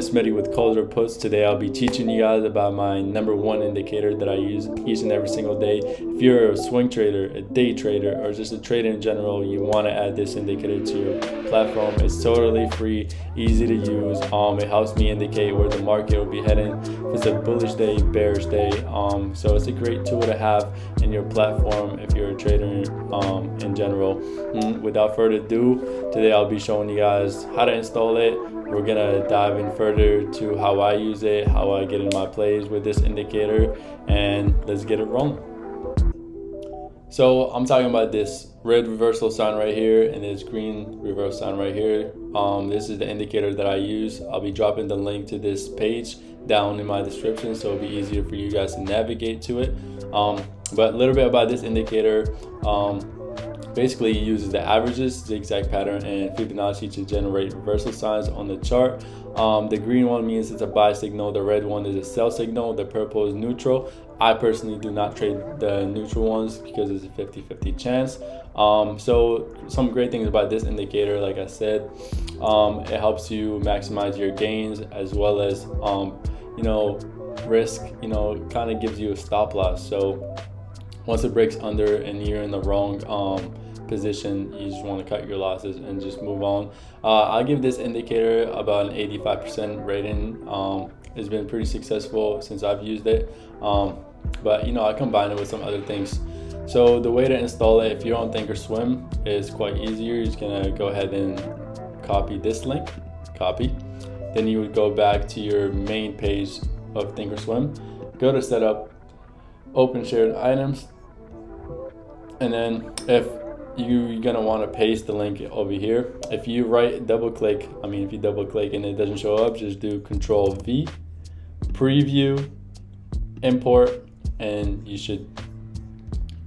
Smitty with calls or posts. Today I'll be teaching you guys about my number one indicator that I use each and every single day. If you're a swing trader, a day trader, or just a trader in general, you want to add this indicator to your platform. It's totally free, easy to use. It helps me indicate where the market will be heading. If it's a bullish day, bearish day. So it's a great tool to have in your platform if you're a trader in general. Without further ado, today I'll be showing you guys how to install it. We're gonna dive in further to how I use it, how I get in my plays with this indicator, and let's get it rolling. So I'm talking about this red reversal sign right here and this green reversal sign right here. This is the indicator that I use. I'll be dropping the link to this page down in my description, so it'll be easier for you guys to navigate to it. But a little bit about this indicator. Basically, it uses the averages, zigzag pattern, and Fibonacci to generate reversal signs on the chart. The green one means it's a buy signal. The red one is a sell signal. The purple is neutral. I personally do not trade the neutral ones because it's a 50-50 chance. So some great things about this indicator, like I said, it helps you maximize your gains as well as risk. Kind of gives you a stop loss. So once it breaks under and you're in the wrong position, you just want to cut your losses and just move on. I'll give this indicator about an 85% rating. It's been pretty successful since I've used it, but I combine it with some other things. So the way to install it, if you're on Thinkorswim, is quite easy. You're just gonna go ahead and copy this link, copy. Then you would go back to your main page of Thinkorswim, go to setup, open shared items, and then if you're gonna want to paste the link over here. If you double click and it doesn't show up, just do Control V, preview, import, and you should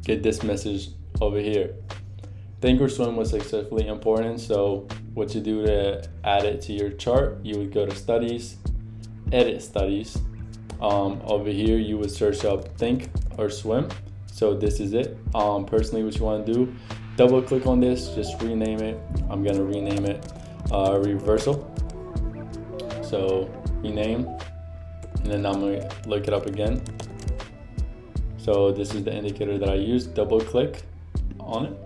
get this message over here. Thinkorswim was successfully imported. So what you do to add it to your chart, you would go to studies, edit studies. Over here you would search up Think or Swim. So this is it. Personally, what you want to do, double click on this, just rename it. I'm gonna rename it reversal. So rename, and then I'm gonna look it up again. So this is the indicator that I use. Double click on it.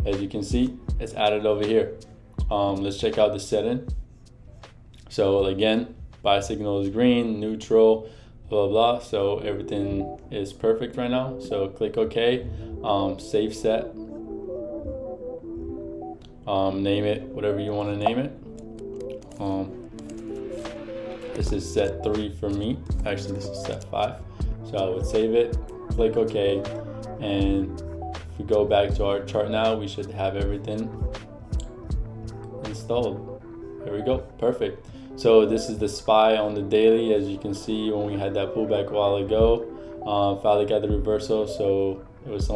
As you can see, it's added over here. Let's check out the setting. So again, buy signal is green, neutral, blah blah. So everything is perfect right now. So click OK. Save set. Name it whatever you want to name it. This is set 3 for me. Actually, this is set 5. So I would save it, click OK, and if we go back to our chart now, we should have everything installed. There we go, perfect. So this is the SPY on the daily. As you can see, when we had that pullback a while ago, finally got the reversal. So it was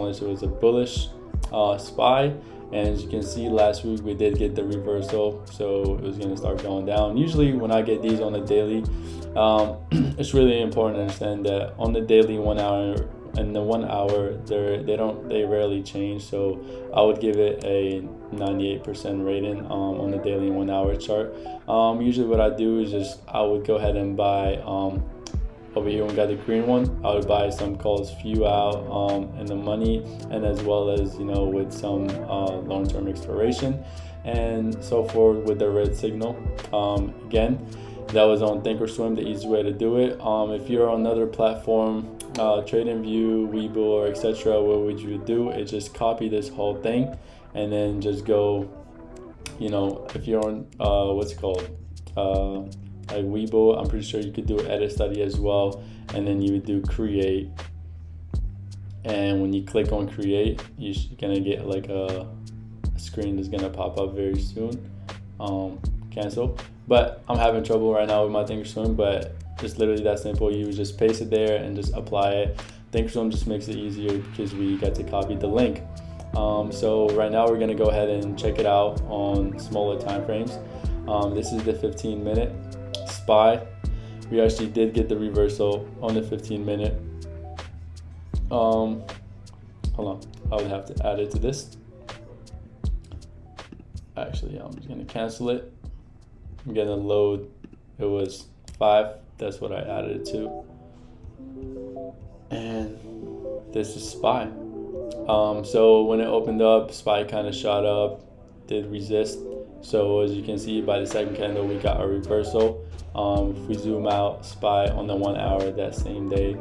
a bullish SPY. And as you can see, last week we did get the reversal, so it was going to start going down. Usually when I get these on the daily, it's really important to understand that on the daily 1 hour and the 1 hour, they rarely change. So I would give it a 98% rating on the daily 1 hour chart. Usually what I do is I would go ahead and buy over here, we got the green one. I would buy some calls few out in the money, and as well as with some long-term expiration and so forth with the red signal. Again, that was on Thinkorswim, the easy way to do it. If you're on another platform, TradingView, Webull, or etc., what would you do? Is just copy this whole thing and then just go, if you're on what's it called, like Webull, I'm pretty sure you could do edit study as well, and then you would do create, and when you click on create, you're gonna get like a screen that's gonna pop up very soon. Cancel, but I'm having trouble right now with my Thinkorswim, but it's literally that simple. You just paste it there and just apply it. Thinkorswim just makes it easier because we got to copy the link. So right now we're gonna go ahead and check it out on smaller time frames. This is the 15-minute SPY. We actually did get the reversal on the 15-minute. Hold on, I would have to add it to this. Actually, I'm just gonna cancel it. I'm gonna load it was 5. That's what I added it to. And this is SPY. So when it opened up, SPY kind of shot up, did resist. So as you can see, by the second candle, we got a reversal. If we zoom out, SPY on the 1 hour that same day.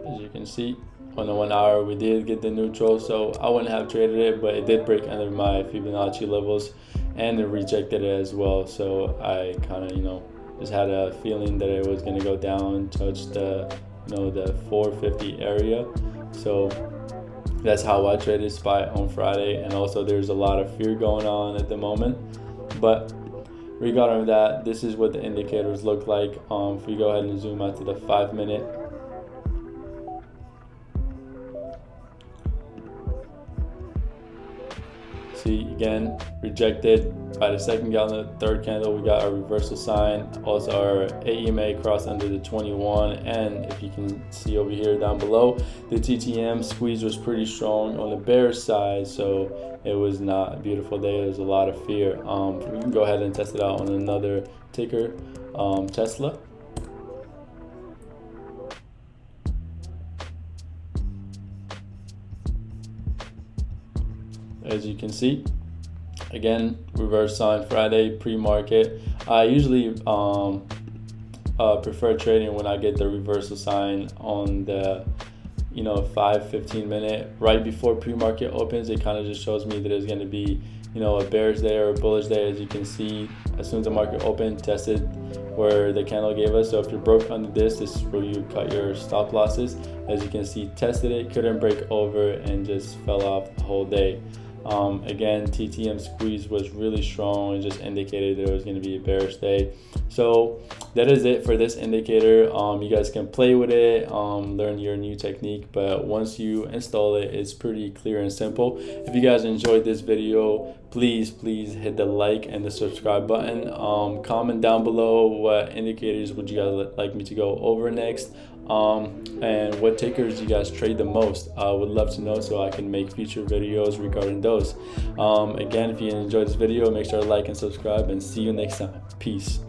As you can see, on the 1 hour, we did get the neutral, so I wouldn't have traded it, but it did break under my Fibonacci levels, and it rejected it as well. So I kind of, just had a feeling that it was going to go down, touch the, the 450 area. So that's how I traded SPY on Friday. And also there's a lot of fear going on at the moment. But regarding that, this is what the indicators look like. If we go ahead and zoom out to the 5-minute. See, again, rejected. By the second candle, third candle, we got a reversal sign. Also our AEMA crossed under the 21, and if you can see over here down below, the TTM squeeze was pretty strong on the bearish side, so it was not a beautiful day. There's a lot of fear. We can go ahead and test it out on another ticker, Tesla. As you can see, again, reverse sign Friday pre-market. I usually prefer trading when I get the reversal sign on the 5-15 minute right before pre-market opens. It kind of just shows me that it's going to be a bearish day or a bullish day. As you can see, as soon as the market opened, tested where the candle gave us. So if you're broke under this is where you cut your stop losses. As you can see, tested it, couldn't break over, and just fell off the whole day. Again, TTM squeeze was really strong and just indicated that it was going to be a bearish day. So that is it for this indicator. You guys can play with it, learn your new technique, but once you install it, it's pretty clear and simple. If you guys enjoyed this video, please hit the like and the subscribe button. Comment down below what indicators would you guys like me to go over next, and what tickers you guys trade the most. I would love to know so I can make future videos regarding those. Again, if you enjoyed this video, make sure to like and subscribe, and see you next time. Peace.